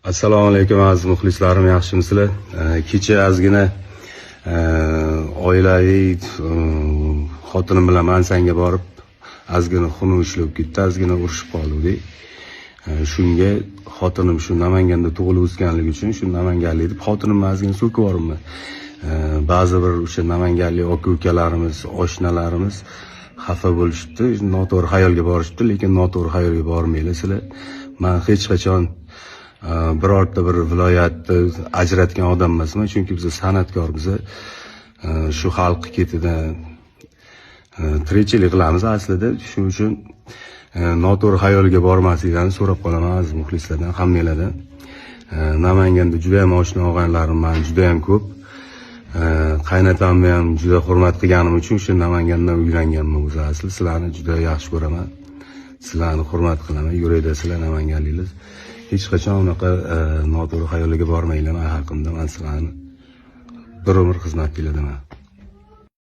Assalomu alaykum aziz muxlislarim, yaxshimisizlar? Kecha ozgina oilaviy xotinim bilan Mansanga borib, ozgina xunuk ishlab ketdi, ozgina urushib qoldik. Shunga xotinim shu Namanganda tug'ilib o'sganligi uchun shu namanganlik deb xotinimni ozgina so'kib yuboribman. Ba'zi bir o'sha namanganlik aka-ukalarimiz, oshnalarimiz xafa bo'lishibdi, noto'g'ri xayolga borishibdi, lekin noto'g'ri xayolga bormanglar sizlar. Men hech qachon birorta bir viloyatni ajratgan odam emasman, chunki biz san'atkormiz. Shu xalq ketidan tirikchilik qilamiz aslida. Shuning uchun noto'g'ri xayolga bormasliklarini so'rab qolaman aziz muxlislardan, hammanglardan. Namanganda juda ham oshna og'aynilarim men juda ham ko'p. Qaynatamni ham juda hurmat qilganim uchun shu Namangandan uylanganman o'zi asli. Sizlarni juda yaxshi ko'raman. Sizlarni hurmat qilaman. Yurakdasizlar namanganliklar. Hech qachon unaqa noto'g'ri xayolga bormanglar men haqimda. Men sizlarni bir umr xizmat qilaman.